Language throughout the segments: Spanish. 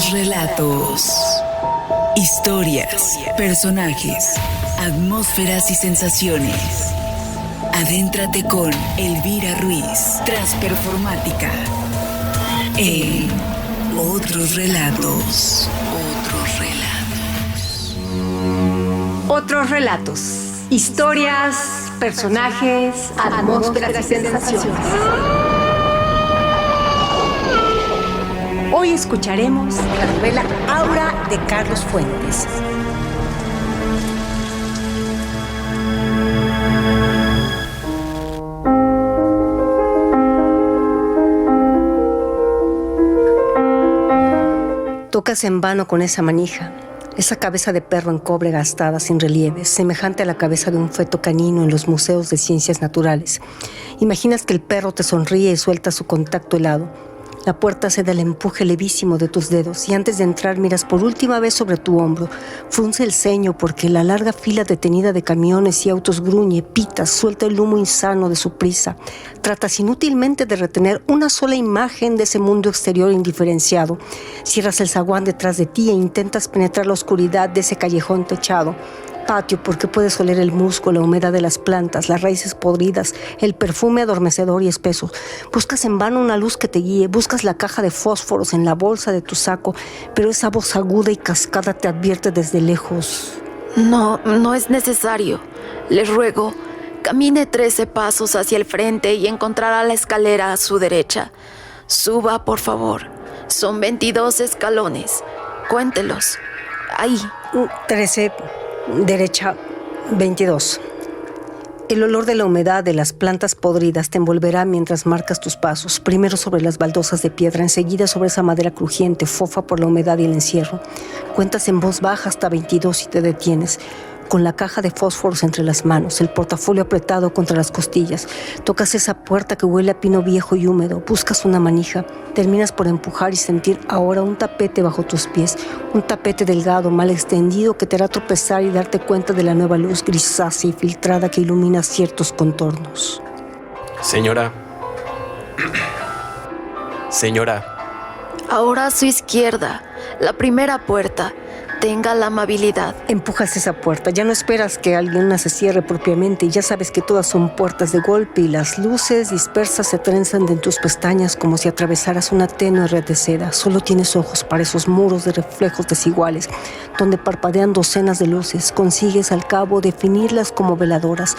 Otros relatos. Historias, personajes, atmósferas y sensaciones. Adéntrate con Elvira Ruiz, Transperformática, en Otros relatos. Otros relatos. Otros relatos. Historias, personajes, atmósferas y sensaciones. Hoy escucharemos la novela Aura de Carlos Fuentes. Tocas en vano con esa manija, esa cabeza de perro en cobre gastada sin relieves, semejante a la cabeza de un feto canino en los museos de ciencias naturales. Imaginas que el perro te sonríe y suelta su contacto helado. La puerta cede al empuje levísimo de tus dedos y antes de entrar miras por última vez sobre tu hombro. Frunce el ceño porque la larga fila detenida de camiones y autos gruñe, pita, suelta el humo insano de su prisa. Tratas inútilmente de retener una sola imagen de ese mundo exterior indiferenciado. Cierras el zaguán detrás de ti e intentas penetrar la oscuridad de ese callejón techado. Patio, porque puedes oler el musgo, la humedad de las plantas, las raíces podridas, el perfume adormecedor y espeso. Buscas en vano una luz que te guíe, buscas la caja de fósforos en la bolsa de tu saco, pero esa voz aguda y cascada te advierte desde lejos. No es necesario. Les ruego, camine 13 pasos hacia el frente y encontrará la escalera a su derecha. Suba, por favor. Son 22 escalones. Cuéntelos. Ahí. 13... Derecha, 22. El olor de la humedad de las plantas podridas te envolverá mientras marcas tus pasos, primero sobre las baldosas de piedra, enseguida sobre esa madera crujiente, fofa por la humedad y el encierro. Cuentas en voz baja hasta 22 y te detienes, con la caja de fósforos entre las manos, el portafolio apretado contra las costillas. Tocas esa puerta que huele a pino viejo y húmedo, buscas una manija, terminas por empujar y sentir ahora un tapete bajo tus pies, un tapete delgado, mal extendido que te hará tropezar y darte cuenta de la nueva luz grisácea y filtrada que ilumina ciertos contornos. Señora. Ahora a su izquierda, la primera puerta. Tenga la amabilidad. Empujas esa puerta, ya no esperas que alguien se cierre propiamente y ya sabes que todas son puertas de golpe y las luces dispersas se trenzan de en tus pestañas como si atravesaras una tenue red de seda. Solo tienes ojos para esos muros de reflejos desiguales, donde parpadean docenas de luces. Consigues al cabo definirlas como veladoras,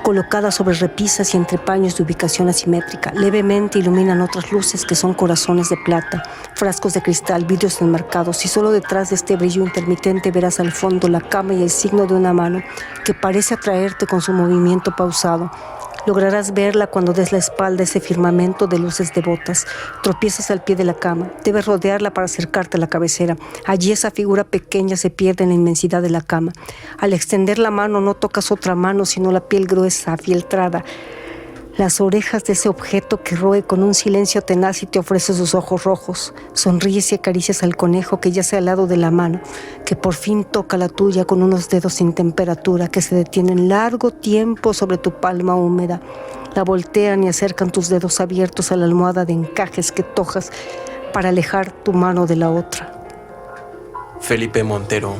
colocadas sobre repisas y entre paños de ubicación asimétrica. Levemente iluminan otras luces que son corazones de plata, frascos de cristal, vidrios enmarcados y solo detrás de este brillo intermitente verás al fondo la cama y el signo de una mano que parece atraerte con su movimiento pausado. Lograrás verla cuando des la espalda a ese firmamento de luces devotas. Tropiezas al pie de la cama. Debes rodearla para acercarte a la cabecera. Allí esa figura pequeña se pierde en la inmensidad de la cama. Al extender la mano no tocas otra mano, sino la piel gruesa, afieltrada. Las orejas de ese objeto que roe con un silencio tenaz y te ofrece sus ojos rojos. Sonríes y acaricias al conejo que yace al lado de la mano, que por fin toca la tuya con unos dedos sin temperatura que se detienen largo tiempo sobre tu palma húmeda. La voltean y acercan tus dedos abiertos a la almohada de encajes que tojas para alejar tu mano de la otra. Felipe Montero.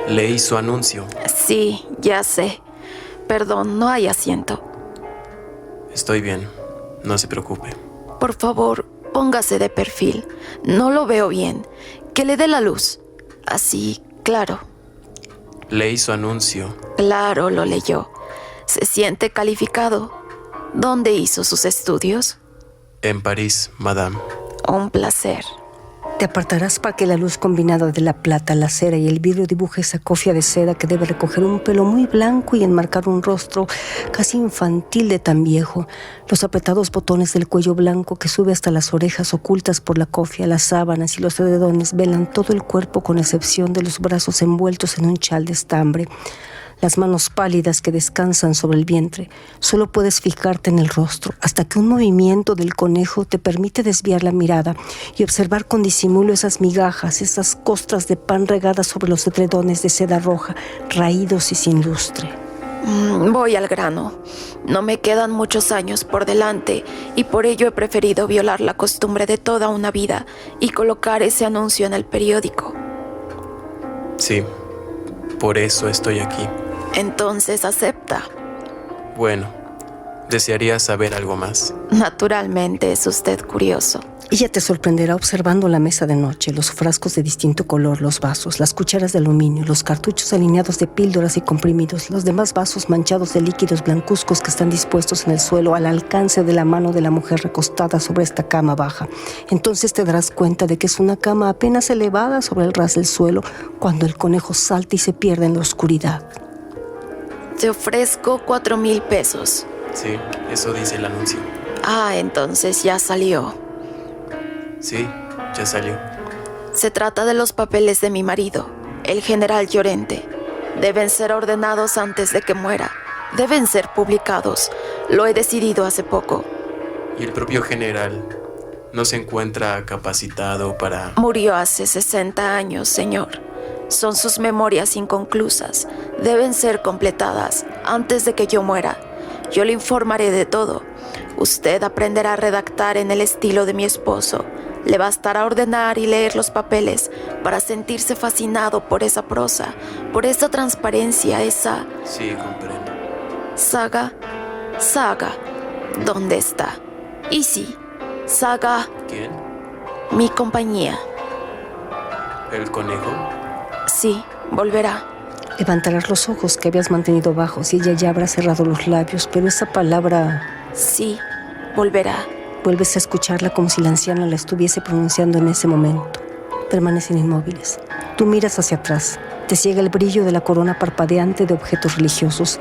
Leí su anuncio. Sí, ya sé. Perdón, no hay asiento. Estoy bien, no se preocupe. Por favor, póngase de perfil. No lo veo bien. Que le dé la luz. Así, claro. Leí su anuncio. Claro, lo leyó. Se siente calificado. ¿Dónde hizo sus estudios? En París, madame. Un placer. Te apartarás para que la luz combinada de la plata, la cera y el vidrio dibuje esa cofia de seda que debe recoger un pelo muy blanco y enmarcar un rostro casi infantil de tan viejo. Los apretados botones del cuello blanco que sube hasta las orejas ocultas por la cofia, las sábanas y los edredones velan todo el cuerpo con excepción de los brazos envueltos en un chal de estambre. Las manos pálidas que descansan sobre el vientre. Solo puedes fijarte en el rostro hasta que un movimiento del conejo te permite desviar la mirada y observar con disimulo esas migajas, esas costras de pan regadas sobre los edredones de seda roja, raídos y sin lustre. Voy al grano. No me quedan muchos años por delante y por ello he preferido violar la costumbre de toda una vida y colocar ese anuncio en el periódico. Sí, por eso estoy aquí. Entonces acepta. Bueno, desearía saber algo más. Naturalmente es usted curioso. Ella te sorprenderá observando la mesa de noche, los frascos de distinto color, los vasos, las cucharas de aluminio, los cartuchos alineados de píldoras y comprimidos, los demás vasos manchados de líquidos blancuzcos que están dispuestos en el suelo al alcance de la mano de la mujer recostada sobre esta cama baja. Entonces te darás cuenta de que es una cama apenas elevada sobre el ras del suelo cuando el conejo salta y se pierde en la oscuridad. Te ofrezco 4,000 pesos. Sí, eso dice el anuncio. Entonces ya salió. Sí, ya salió. Se trata de los papeles de mi marido, el general Llorente. Deben ser ordenados antes de que muera. Deben ser publicados. Lo he decidido hace poco. ¿Y el propio general no se encuentra capacitado para...? Murió hace 60 años, señor. Son sus memorias inconclusas. Deben ser completadas antes de que yo muera. Yo le informaré de todo. Usted aprenderá a redactar en el estilo de mi esposo. Le bastará ordenar y leer los papeles para sentirse fascinado por esa prosa, por esa transparencia, esa... Sí, comprendo. Saga, ¿dónde está? Y sí, Saga... ¿Quién? Mi compañía. ¿El conejo? Sí, volverá. Levantarás los ojos que habías mantenido bajos y ella ya habrá cerrado los labios, pero esa palabra... Sí, volverá. Vuelves a escucharla como si la anciana la estuviese pronunciando en ese momento. Permanecen inmóviles. Tú miras hacia atrás. Te ciega el brillo de la corona parpadeante de objetos religiosos.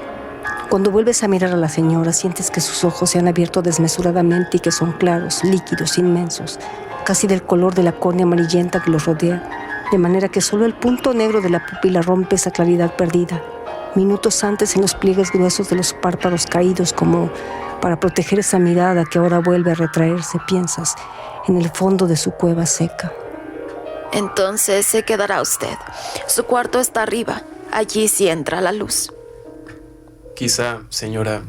Cuando vuelves a mirar a la señora, sientes que sus ojos se han abierto desmesuradamente y que son claros, líquidos, inmensos, casi del color de la córnea amarillenta que los rodea, de manera que solo el punto negro de la pupila rompe esa claridad perdida. Minutos antes, en los pliegues gruesos de los párpados caídos, como para proteger esa mirada que ahora vuelve a retraerse, piensas en el fondo de su cueva seca. Entonces se quedará usted. Su cuarto está arriba. Allí sí entra la luz. Quizá, señora,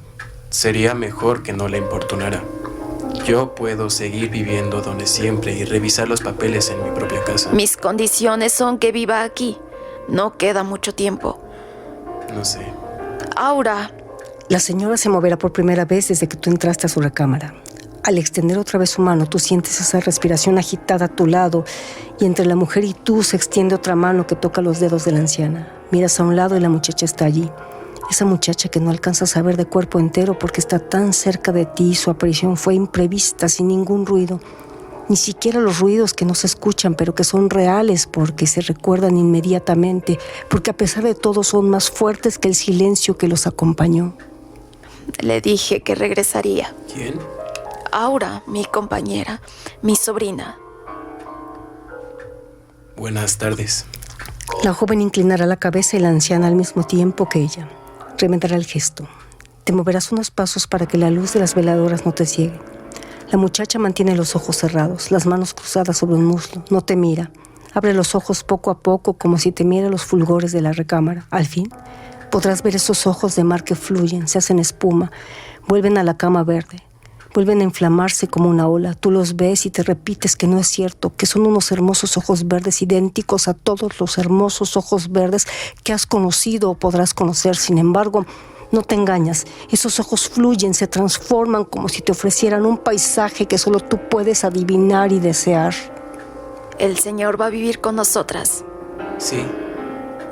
sería mejor que no la importunara. Yo puedo seguir viviendo donde siempre y revisar los papeles en mi propia casa. Mis condiciones son que viva aquí. No queda mucho tiempo. No sé. Aura. La señora se moverá por primera vez desde que tú entraste a su recámara. Al extender otra vez su mano, tú sientes esa respiración agitada a tu lado y entre la mujer y tú se extiende otra mano que toca los dedos de la anciana. Miras a un lado y la muchacha está allí. Esa muchacha que no alcanzas a ver de cuerpo entero porque está tan cerca de ti y su aparición fue imprevista, sin ningún ruido. Ni siquiera los ruidos que no se escuchan, pero que son reales porque se recuerdan inmediatamente, porque a pesar de todo son más fuertes que el silencio que los acompañó. Le dije que regresaría. ¿Quién? Aura, mi compañera, mi sobrina. Buenas tardes. La joven inclinará la cabeza y la anciana al mismo tiempo que ella. Remendará el gesto. Te moverás unos pasos para que la luz de las veladoras no te ciegue. La muchacha mantiene los ojos cerrados, las manos cruzadas sobre un muslo. No te mira. Abre los ojos poco a poco como si temiera los fulgores de la recámara. Al fin, podrás ver esos ojos de mar que fluyen, se hacen espuma, vuelven a la cama verde. Vuelven a inflamarse como una ola. Tú los ves y te repites que no es cierto, que son unos hermosos ojos verdes idénticos a todos los hermosos ojos verdes que has conocido o podrás conocer. Sin embargo, no te engañas. Esos ojos fluyen, se transforman como si te ofrecieran un paisaje que solo tú puedes adivinar y desear. El Señor va a vivir con nosotras. Sí,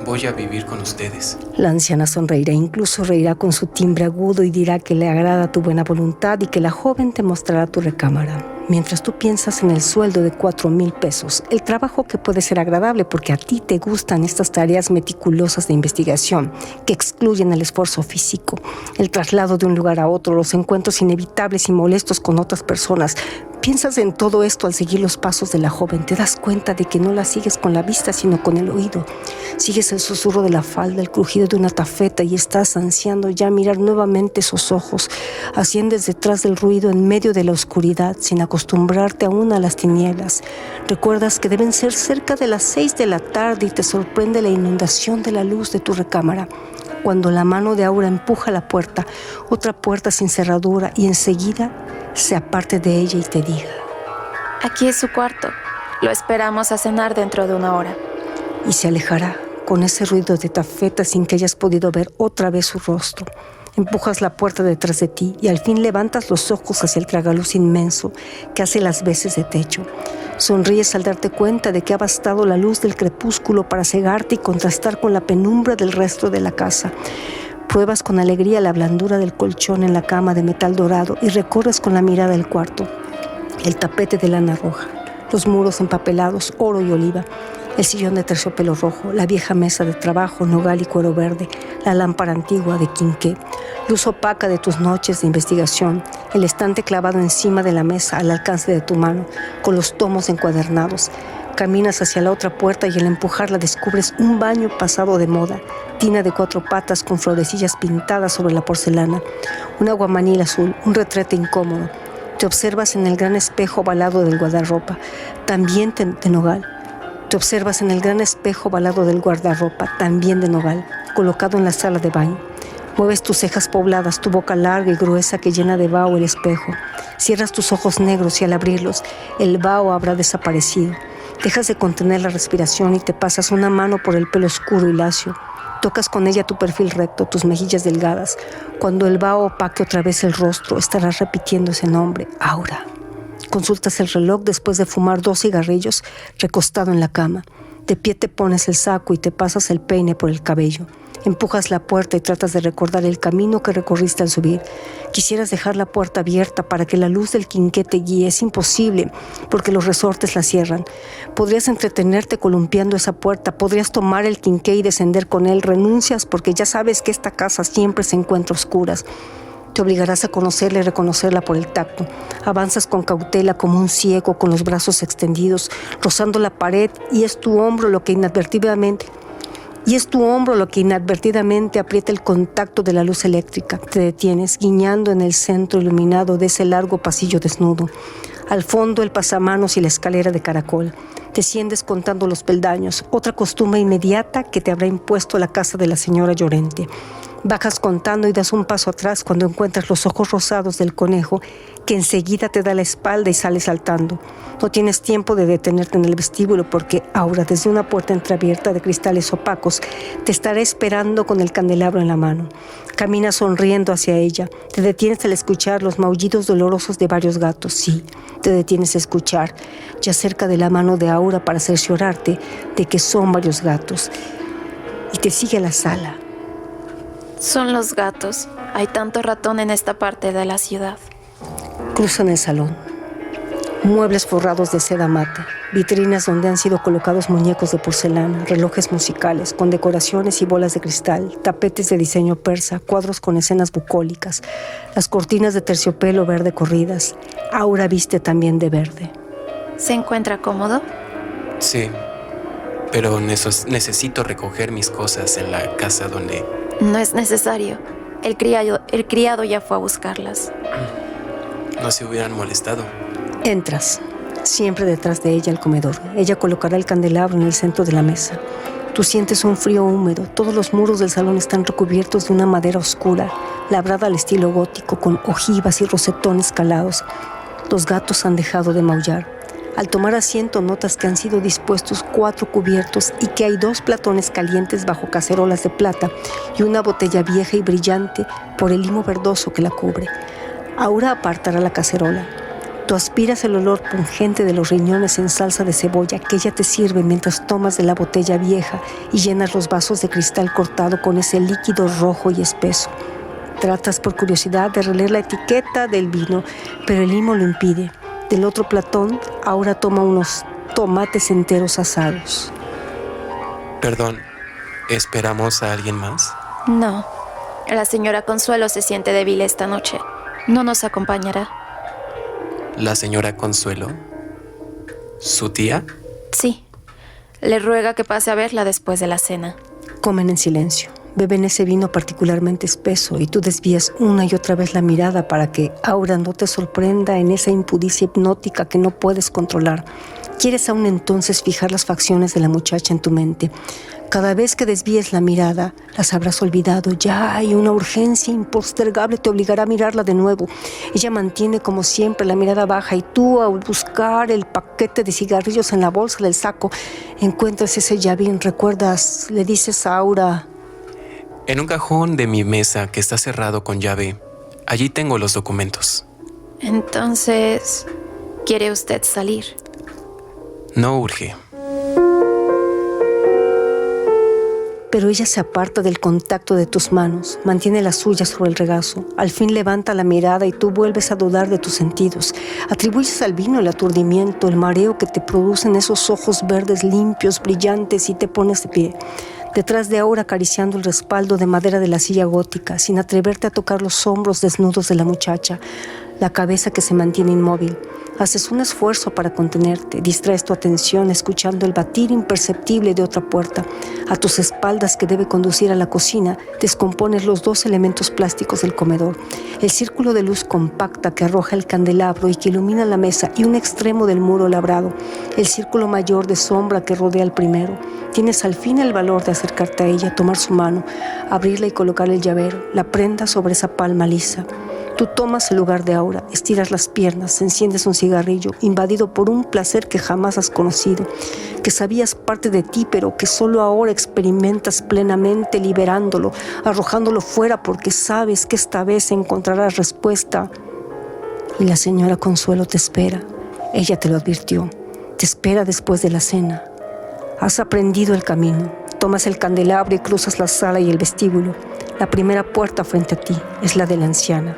voy a vivir con ustedes. La anciana sonreirá, incluso reirá con su timbre agudo y dirá que le agrada tu buena voluntad y que la joven te mostrará tu recámara. Mientras tú piensas en el sueldo de 4,000 pesos, el trabajo que puede ser agradable porque a ti te gustan estas tareas meticulosas de investigación que excluyen el esfuerzo físico, el traslado de un lugar a otro, los encuentros inevitables y molestos con otras personas. Piensas en todo esto al seguir los pasos de la joven. Te das cuenta de que no la sigues con la vista, sino con el oído. Sigues el susurro de la falda, el crujido de una tafeta y estás ansiando ya mirar nuevamente esos ojos. Asciendes detrás del ruido en medio de la oscuridad, sin acostumbrarte aún a las tinieblas. Recuerdas que deben ser cerca de las 6 de la tarde y te sorprende la inundación de la luz de tu recámara. Cuando la mano de Aura empuja la puerta, otra puerta sin cerradura, y enseguida se aparte de ella y te diga: aquí es su cuarto. Lo esperamos a cenar dentro de 1 hora. Y se alejará con ese ruido de tafeta sin que hayas podido ver otra vez su rostro. Empujas la puerta detrás de ti y al fin levantas los ojos hacia el tragaluz inmenso que hace las veces de techo. Sonríes al darte cuenta de que ha bastado la luz del crepúsculo para cegarte y contrastar con la penumbra del resto de la casa. Pruebas con alegría la blandura del colchón en la cama de metal dorado y recorres con la mirada el cuarto. El tapete de lana roja, los muros empapelados, oro y oliva, el sillón de terciopelo rojo, la vieja mesa de trabajo, nogal y cuero verde, la lámpara antigua de quinqué, luz opaca de tus noches de investigación, el estante clavado encima de la mesa al alcance de tu mano, con los tomos encuadernados. Caminas hacia la otra puerta y al empujarla descubres un baño pasado de moda, tina de 4 patas con florecillas pintadas sobre la porcelana, un aguamanil azul, un retrete incómodo. Te observas en el gran espejo ovalado del guardarropa, también de nogal. Te observas en el gran espejo ovalado del guardarropa, también de nogal, colocado en la sala de baño. Mueves tus cejas pobladas, tu boca larga y gruesa que llena de vaho el espejo. Cierras tus ojos negros y al abrirlos, el vaho habrá desaparecido. Dejas de contener la respiración y te pasas una mano por el pelo oscuro y lacio. Tocas con ella tu perfil recto, tus mejillas delgadas. Cuando el vaho opaque otra vez el rostro, estarás repitiendo ese nombre, Aura. Consultas el reloj después de fumar 2 cigarrillos recostado en la cama. De pie te pones el saco y te pasas el peine por el cabello. Empujas la puerta y tratas de recordar el camino que recorriste al subir. Quisieras dejar la puerta abierta para que la luz del quinqué te guíe. Es imposible, porque los resortes la cierran. Podrías entretenerte columpiando esa puerta. Podrías tomar el quinqué y descender con él. Renuncias porque ya sabes que esta casa siempre se encuentra a oscuras. Te obligarás a conocerla y reconocerla por el tacto. Avanzas con cautela como un ciego, con los brazos extendidos, rozando la pared, y es tu hombro lo que inadvertidamente aprieta el contacto de la luz eléctrica. Te detienes, guiñando en el centro iluminado de ese largo pasillo desnudo. Al fondo, el pasamanos y la escalera de caracol. Desciendes contando los peldaños, otra costumbre inmediata que te habrá impuesto la casa de la señora Llorente. Bajas contando y das un paso atrás cuando encuentras los ojos rosados del conejo, que enseguida te da la espalda y sale saltando. No tienes tiempo de detenerte en el vestíbulo porque Aura, desde una puerta entreabierta de cristales opacos, te estará esperando con el candelabro en la mano. Caminas sonriendo hacia ella. Te detienes al escuchar los maullidos dolorosos de varios gatos. Sí, te detienes a escuchar, ya cerca de la mano de Aura para cerciorarte de que son varios gatos. Y te sigue a la sala. Son los gatos. Hay tanto ratón en esta parte de la ciudad. Cruzan el salón. Muebles forrados de seda mate, vitrinas donde han sido colocados muñecos de porcelana, relojes musicales con decoraciones y bolas de cristal, tapetes de diseño persa, cuadros con escenas bucólicas, las cortinas de terciopelo verde corridas. Aura viste también de verde. ¿Se encuentra cómodo? Sí, pero necesito recoger mis cosas en la casa donde... No es necesario. El criado ya fue a buscarlas. No se hubieran molestado. Entras, siempre detrás de ella al comedor. Ella colocará el candelabro en el centro de la mesa. Tú sientes un frío húmedo. Todos los muros del salón están recubiertos de una madera oscura, labrada al estilo gótico, con ojivas y rosetones calados. Los gatos han dejado de maullar. Al tomar asiento notas que han sido dispuestos 4 cubiertos y que hay 2 platones calientes bajo cacerolas de plata y una botella vieja y brillante por el limo verdoso que la cubre. Aura apartará la cacerola. Tú aspiras el olor pungente de los riñones en salsa de cebolla que ella te sirve mientras tomas de la botella vieja y llenas los vasos de cristal cortado con ese líquido rojo y espeso. Tratas por curiosidad de releer la etiqueta del vino, pero el limo lo impide. Del otro platón, Aura toma unos tomates enteros asados. Perdón, ¿esperamos a alguien más? No. La señora Consuelo se siente débil esta noche. No nos acompañará. ¿La señora Consuelo? ¿Su tía? Sí. Le ruega que pase a verla después de la cena. Comen en silencio. Beben ese vino particularmente espeso y tú desvías una y otra vez la mirada para que Aura no te sorprenda en esa impudicia hipnótica que no puedes controlar. Quieres aún entonces fijar las facciones de la muchacha en tu mente. Cada vez que desvíes la mirada, las habrás olvidado ya, y una urgencia impostergable te obligará a mirarla de nuevo. Ella mantiene como siempre la mirada baja, y tú, al buscar el paquete de cigarrillos en la bolsa del saco, encuentras ese llavín. ¿Recuerdas? Le dices a Aura: en un cajón de mi mesa que está cerrado con llave, allí tengo los documentos. Entonces, ¿quiere usted salir? No urge. Pero ella se aparta del contacto de tus manos, mantiene las suyas sobre el regazo. Al fin levanta la mirada y tú vuelves a dudar de tus sentidos. Atribuyes al vino el aturdimiento, el mareo que te producen esos ojos verdes limpios, brillantes, y te pones de pie. Detrás de Aura, acariciando el respaldo de madera de la silla gótica, sin atreverte a tocar los hombros desnudos de la muchacha, la cabeza que se mantiene inmóvil. Haces un esfuerzo para contenerte, distraes tu atención escuchando el batir imperceptible de otra puerta. A tus espaldas, que debe conducir a la cocina, descompones los dos elementos plásticos del comedor: el círculo de luz compacta que arroja el candelabro y que ilumina la mesa, y un extremo del muro labrado, el círculo mayor de sombra que rodea el primero. Tienes al fin el valor de acercarte a ella, tomar su mano, abrirla y colocar el llavero, la prenda sobre esa palma lisa. Tú tomas el lugar de Aura, estiras las piernas, enciendes un cigarrillo, invadido por un placer que jamás has conocido, que sabías parte de ti, pero que solo ahora experimentas plenamente, liberándolo, arrojándolo fuera, porque sabes que esta vez encontrarás respuesta. Y la señora Consuelo te espera. Ella te lo advirtió. Te espera después de la cena. Has aprendido el camino. Tomas el candelabro y cruzas la sala y el vestíbulo. La primera puerta frente a ti es la de la anciana.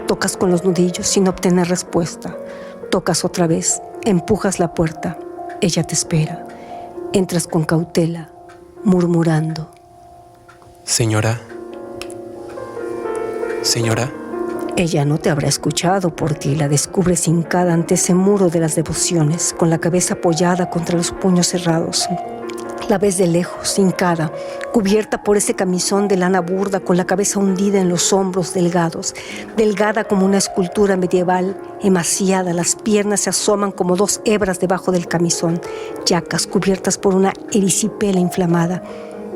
Tocas con los nudillos sin obtener respuesta. Tocas otra vez, empujas la puerta. Ella te espera. Entras con cautela, murmurando: Señora. Ella no te habrá escuchado, porque la descubres hincada ante ese muro de las devociones, con la cabeza apoyada contra los puños cerrados. La ves de lejos, hincada, cubierta por ese camisón de lana burda, con la cabeza hundida en los hombros delgados, delgada como una escultura medieval, emaciada. Las piernas se asoman como dos hebras debajo del camisón, yacas cubiertas por una erisipela inflamada.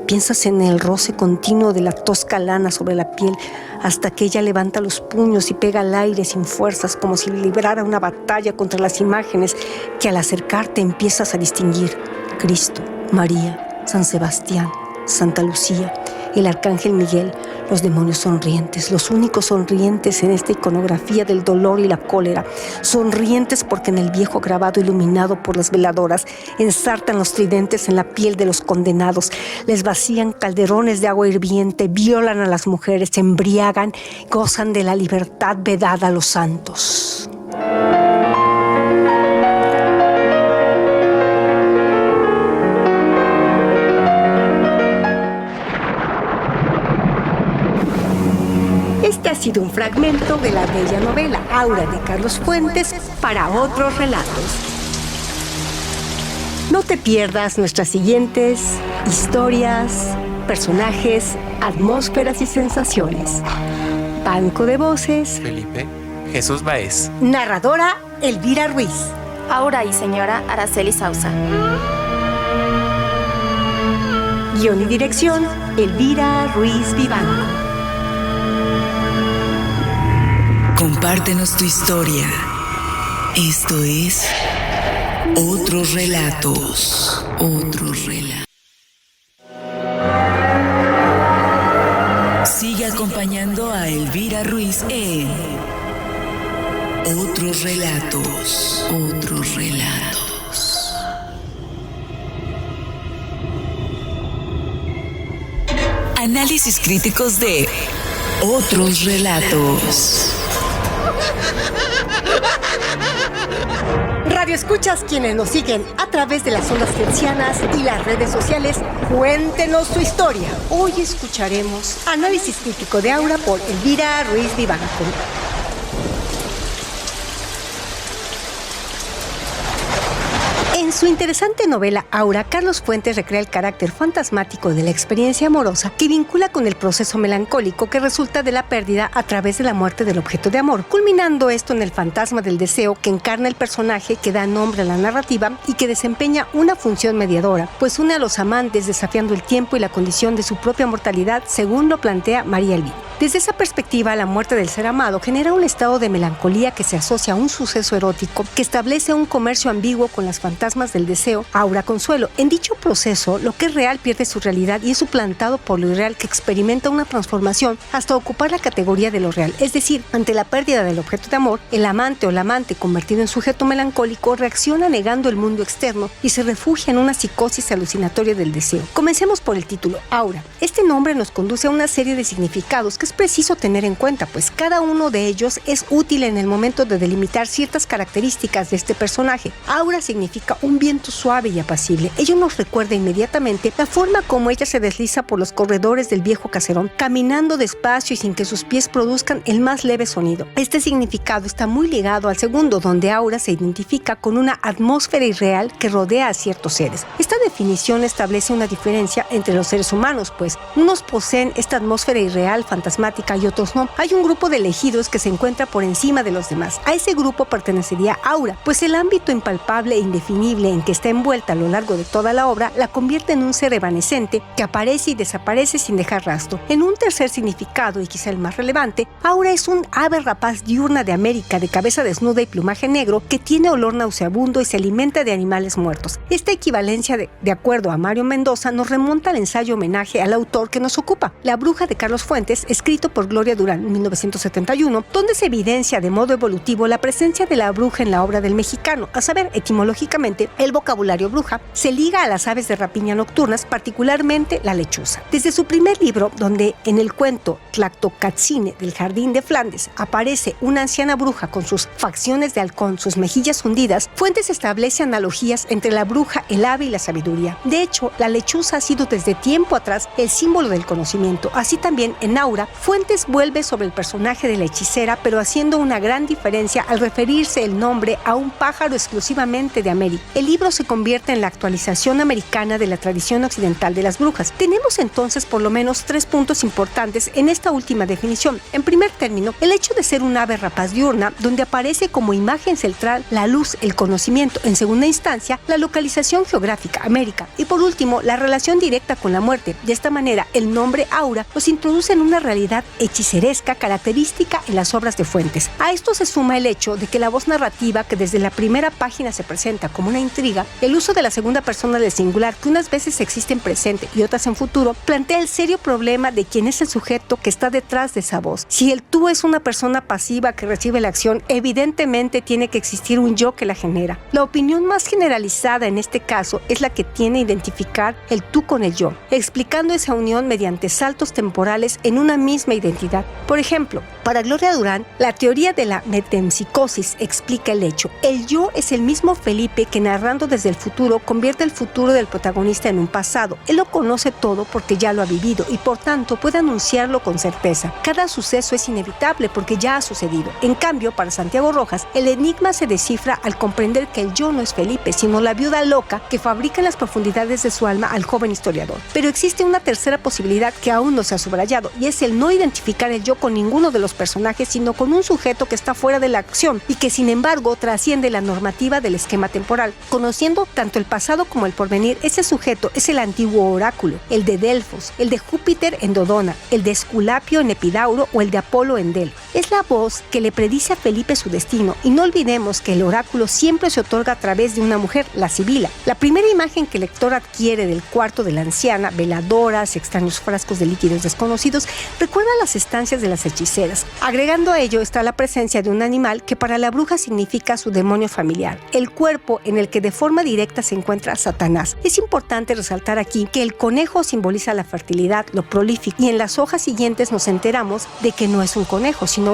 Piensas en el roce continuo de la tosca lana sobre la piel, hasta que ella levanta los puños y pega al aire sin fuerzas, como si librara una batalla contra las imágenes que al acercarte empiezas a distinguir: Cristo, María, San Sebastián, Santa Lucía, el Arcángel Miguel, los demonios sonrientes, los únicos sonrientes en esta iconografía del dolor y la cólera. Sonrientes porque en el viejo grabado iluminado por las veladoras ensartan los tridentes en la piel de los condenados, les vacían calderones de agua hirviente, violan a las mujeres, se embriagan, gozan de la libertad vedada a los santos. Este ha sido un fragmento de la bella novela Aura de Carlos Fuentes para Otros Relatos. No te pierdas nuestras siguientes historias, personajes, atmósferas y sensaciones. Banco de voces: Felipe Jesús Baez. Narradora: Elvira Ruiz. Aura y señora Araceli Sousa. Guión y dirección: Elvira Ruiz Vivanco. Compártenos tu historia. Esto es Otros Relatos. Otros Relatos. Sigue acompañando a Elvira Ruiz en Otros Relatos. Otros Relatos. Análisis críticos de Otros Relatos. Radio escuchas, quienes nos siguen a través de las ondas hertzianas y las redes sociales, cuéntenos su historia. Hoy escucharemos Análisis crítico de Aura por Elvira Ruiz Vivanco. En su interesante novela Aura, Carlos Fuentes recrea el carácter fantasmático de la experiencia amorosa que vincula con el proceso melancólico que resulta de la pérdida a través de la muerte del objeto de amor, culminando esto en el fantasma del deseo que encarna el personaje que da nombre a la narrativa y que desempeña una función mediadora, pues une a los amantes desafiando el tiempo y la condición de su propia mortalidad, según lo plantea María Elvira. Desde esa perspectiva, la muerte del ser amado genera un estado de melancolía que se asocia a un suceso erótico que establece un comercio ambiguo con las fantasmas del deseo, Aura Consuelo. En dicho proceso, lo que es real pierde su realidad y es suplantado por lo irreal, que experimenta una transformación hasta ocupar la categoría de lo real. Es decir, ante la pérdida del objeto de amor, el amante o la amante convertido en sujeto melancólico reacciona negando el mundo externo y se refugia en una psicosis alucinatoria del deseo. Comencemos por el título, Aura. Este nombre nos conduce a una serie de significados que es preciso tener en cuenta, pues cada uno de ellos es útil en el momento de delimitar ciertas características de este personaje. Aura significa un viento suave y apacible. Ello nos recuerda inmediatamente la forma como ella se desliza por los corredores del viejo caserón, caminando despacio y sin que sus pies produzcan el más leve sonido. Este significado está muy ligado al segundo, donde Aura se identifica con una atmósfera irreal que rodea a ciertos seres. Esta definición establece una diferencia entre los seres humanos, pues unos poseen esta atmósfera irreal, fantasmática, y otros no. Hay un grupo de elegidos que se encuentra por encima de los demás. A ese grupo pertenecería Aura, pues el ámbito impalpable e indefinible en que está envuelta a lo largo de toda la obra la convierte en un ser evanescente que aparece y desaparece sin dejar rastro. En un tercer significado, y quizá el más relevante, Aura es un ave rapaz diurna de América de cabeza desnuda y plumaje negro que tiene olor nauseabundo y se alimenta de animales muertos. Esta equivalencia, de acuerdo a Mario Mendoza, nos remonta al ensayo homenaje al autor que nos ocupa, La bruja de Carlos Fuentes, escrito por Gloria Durán en 1971, donde se evidencia de modo evolutivo la presencia de la bruja en la obra del mexicano. A saber, etimológicamente, el vocabulario bruja se liga a las aves de rapiña nocturnas, particularmente la lechuza. Desde su primer libro, donde en el cuento Tlactocatzine del Jardín de Flandes aparece una anciana bruja con sus facciones de halcón, sus mejillas hundidas, Fuentes establece analogías entre la bruja, el ave y la sabiduría. De hecho, la lechuza ha sido desde tiempo atrás el símbolo del conocimiento. Así también en Aura, Fuentes vuelve sobre el personaje de la hechicera, pero haciendo una gran diferencia al referirse el nombre a un pájaro exclusivamente de América. El libro se convierte en la actualización americana de la tradición occidental de las brujas. Tenemos entonces por lo menos 3 puntos importantes en esta última definición. En primer término, el hecho de ser un ave rapaz diurna, donde aparece como imagen central la luz, el conocimiento. En segunda instancia, la localización geográfica, América. Y por último, la relación directa con la muerte. De esta manera, el nombre Aura nos introduce en una realidad hechiceresca característica en las obras de Fuentes. A esto se suma el hecho de que la voz narrativa, que desde la primera página se presenta como una intriga, el uso de la segunda persona del singular, que unas veces existe en presente y otras en futuro, plantea el serio problema de quién es el sujeto que está detrás de esa voz. Si el tú es una persona pasiva que recibe la acción, evidentemente tiene que existir un yo que la genera. La opinión más generalizada en este caso es la que tiene a identificar el tú con el yo, explicando esa unión mediante saltos temporales en una misma identidad. Por ejemplo, para Gloria Durán, la teoría de la metempsicosis explica el hecho. El yo es el mismo Felipe que, narrando desde el futuro, convierte el futuro del protagonista en un pasado. Él lo conoce todo porque ya lo ha vivido y por tanto puede anunciarlo con certeza. Cada suceso es inevitable porque ya ha sucedido. En cambio, para Santiago Rojas, el enigma se descifra al comprender que el yo no es Felipe, sino la viuda loca que fabrica en las profundidades de su alma al joven historiador. Pero existe una tercera posibilidad que aún no se ha subrayado, y es el no identificar el yo con ninguno de los personajes, sino con un sujeto que está fuera de la acción y que sin embargo trasciende la normativa del esquema temporal. Conociendo tanto el pasado como el porvenir, ese sujeto es el antiguo oráculo, el de Delfos, el de Júpiter en Dodona, el de Esculapio en Epidauro o el de Apolo en Delfos. Es la voz que le predice a Felipe su destino, y no olvidemos que el oráculo siempre se otorga a través de una mujer, la Sibila. La primera imagen que el lector adquiere del cuarto de la anciana, veladoras, extraños frascos de líquidos desconocidos, recuerda las estancias de las hechiceras. Agregando a ello está la presencia de un animal que para la bruja significa su demonio familiar, el cuerpo en el que de forma directa se encuentra Satanás. Es importante resaltar aquí que el conejo simboliza la fertilidad, lo prolífico, y en las hojas siguientes nos enteramos de que no es un conejo, sino sino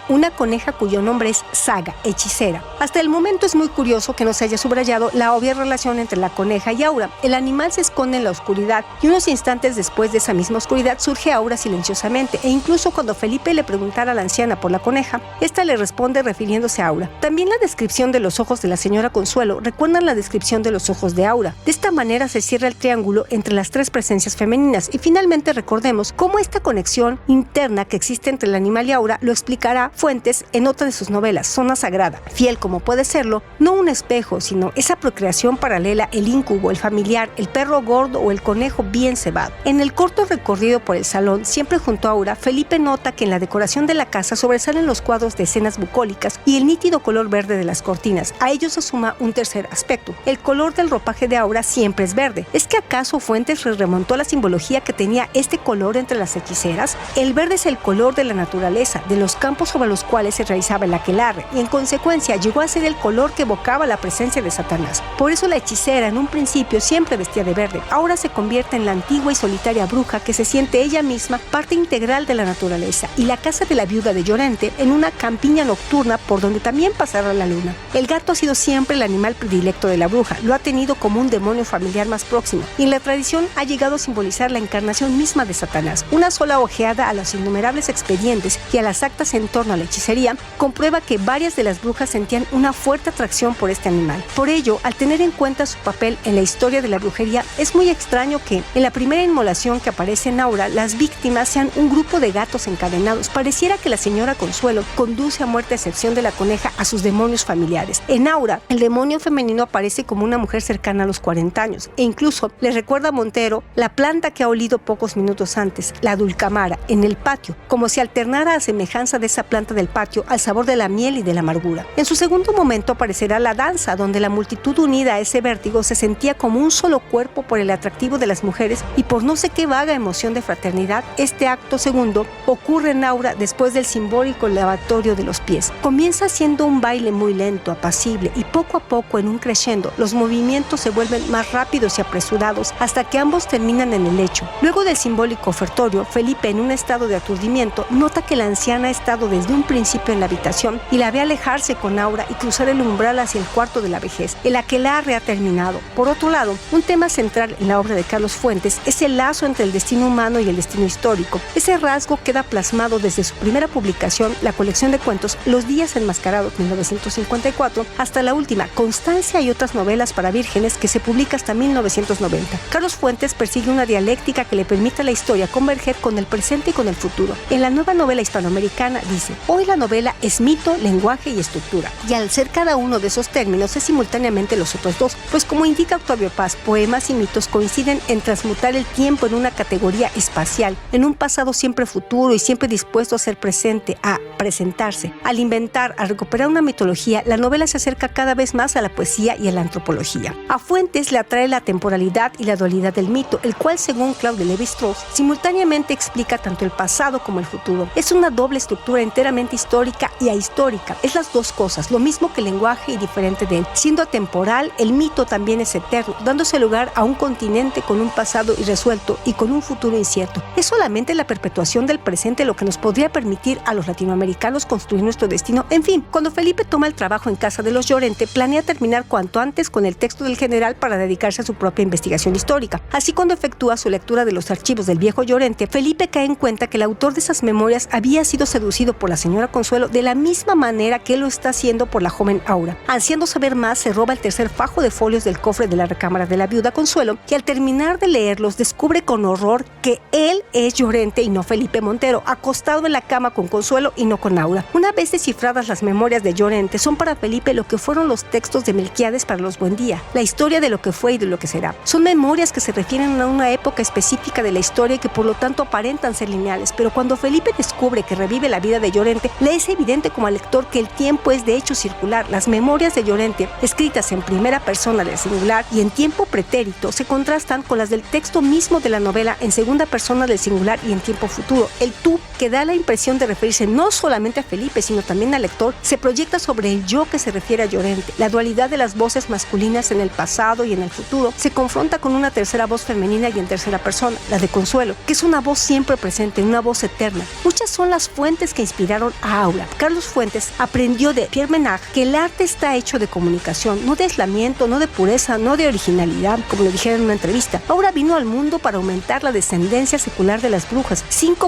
una coneja cuyo nombre es Saga, hechicera. Hasta el momento es muy curioso que no se haya subrayado la obvia relación entre la coneja y Aura. El animal se esconde en la oscuridad y unos instantes después de esa misma oscuridad surge Aura silenciosamente, e incluso cuando Felipe le preguntara a la anciana por la coneja, esta le responde refiriéndose a Aura. También la descripción de los ojos de la señora Consuelo recuerdan la descripción de los ojos de Aura. De esta manera se cierra el triángulo entre las tres presencias femeninas y finalmente recordemos cómo esta conexión interna que existe entre el animal y Aura lo explicará Fuentes en otra de sus novelas, Zona Sagrada. Fiel como puede serlo, no un espejo, sino esa procreación paralela, el íncubo, el familiar, el perro gordo o el conejo bien cebado. En el corto recorrido por el salón, siempre junto a Aura, Felipe nota que en la decoración de la casa sobresalen los cuadros de escenas bucólicas y el nítido color verde de las cortinas. A ello se suma un tercer aspecto. El color del ropaje de Aura siempre es verde. ¿Es que acaso Fuentes remontó a la simbología que tenía este color entre las hechiceras? El verde es el color de la naturaleza, de los campos sobre los cuales se realizaba el aquelarre, y en consecuencia llegó a ser el color que evocaba la presencia de Satanás. Por eso la hechicera en un principio siempre vestía de verde. Ahora se convierte en la antigua y solitaria bruja que se siente ella misma parte integral de la naturaleza, y la casa de la viuda de Llorente en una campiña nocturna por donde también pasará la luna. El gato ha sido siempre el animal predilecto de la bruja, lo ha tenido como un demonio familiar más próximo, y en la tradición ha llegado a simbolizar la encarnación misma de Satanás. Una sola ojeada a los innumerables expedientes y a las actas en torno a la hechicería comprueba que varias de las brujas sentían una fuerte atracción por este animal. Por ello, al tener en cuenta su papel en la historia de la brujería, es muy extraño que en la primera inmolación que aparece en Aura, las víctimas sean un grupo de gatos encadenados. Pareciera que la señora Consuelo conduce a muerte, a excepción de la coneja, a sus demonios familiares. En Aura, el demonio femenino aparece como una mujer cercana a los 40 años, e incluso le recuerda a Montero la planta que ha olido pocos minutos antes, la dulcamara, en el patio, como si alternara a semejanza de esa planta del patio al sabor de la miel y de la amargura. En su segundo momento aparecerá la danza, donde la multitud unida a ese vértigo se sentía como un solo cuerpo por el atractivo de las mujeres y por no sé qué vaga emoción de fraternidad. Este acto segundo ocurre en Aura después del simbólico lavatorio de los pies. Comienza siendo un baile muy lento, apacible, y poco a poco, en un crescendo, los movimientos se vuelven más rápidos y apresurados hasta que ambos terminan en el lecho. Luego del simbólico ofertorio, Felipe, en un estado de aturdimiento, nota que la anciana ha estado desde un principio en la habitación y la ve alejarse con Aura y cruzar el umbral hacia el cuarto de la vejez. El aquelarre ha terminado. Por otro lado, un tema central en la obra de Carlos Fuentes es el lazo entre el destino humano y el destino histórico. Ese rasgo queda plasmado desde su primera publicación, la colección de cuentos Los Días Enmascarados, 1954, hasta la última, Constancia y otras novelas para vírgenes, que se publica hasta 1990. Carlos Fuentes persigue una dialéctica que le permite a la historia converger con el presente y con el futuro. En la nueva novela hispanoamericana dice: hoy la novela es mito, lenguaje y estructura, y al ser cada uno de esos términos es simultáneamente los otros dos, pues como indica Octavio Paz, poemas y mitos coinciden en transmutar el tiempo en una categoría espacial, en un pasado siempre futuro y siempre dispuesto a ser presente, a presentarse. Al inventar, a recuperar una mitología, la novela se acerca cada vez más a la poesía y a la antropología. A Fuentes le atrae la temporalidad y la dualidad del mito, el cual, según Claude Lévi-Strauss, simultáneamente explica tanto el pasado como el futuro. Es una doble estructura enteramente histórica y ahistórica. Es las dos cosas, lo mismo que el lenguaje y diferente de él. Siendo atemporal, el mito también es eterno, dándose lugar a un continente con un pasado irresuelto y con un futuro incierto. Es solamente la perpetuación del presente lo que nos podría permitir a los latinoamericanos construir nuestro destino. En fin, cuando Felipe toma el trabajo en casa de los Llorente, planea terminar cuanto antes con el texto del general para dedicarse a su propia investigación histórica. Así, cuando efectúa su lectura de los archivos del viejo Llorente, Felipe cae en cuenta que el autor de esas memorias había sido seducido por la señora Consuelo de la misma manera que él lo está haciendo por la joven Aura. Ansiando saber más, se roba el tercer fajo de folios del cofre de la recámara de la viuda Consuelo, y al terminar de leerlos descubre con horror que él es Llorente y no Felipe Montero, acostado en la cama con Consuelo y no con Aura. Una vez descifradas las memorias de Llorente, son para Felipe lo que fueron los textos de Melquíades para los Buendía, la historia de lo que fue y de lo que será. Son memorias que se refieren a una época específica de la historia y que por lo tanto aparentan ser lineales, pero cuando Felipe descubre que revive la vida de Llorente, le es evidente como al lector que el tiempo es de hecho circular. Las memorias de Llorente, escritas en primera persona del singular y en tiempo pretérito, se contrastan con las del texto mismo de la novela en segunda persona del singular y en tiempo futuro. El tú, que da la impresión de referirse no solamente a Felipe, sino también al lector, se proyecta sobre el yo que se refiere a Llorente. La dualidad de las voces masculinas en el pasado y en el futuro se confronta con una tercera voz femenina y en tercera persona, la de Consuelo, que es una voz siempre presente, una voz eterna. Muchas son las las fuentes que inspiraron a Aura. Carlos Fuentes aprendió de Pierre Menard que el arte está hecho de comunicación, no de aislamiento, no de pureza, no de originalidad, como le dijeron en una entrevista. Aura vino al mundo para aumentar la descendencia secular de las brujas.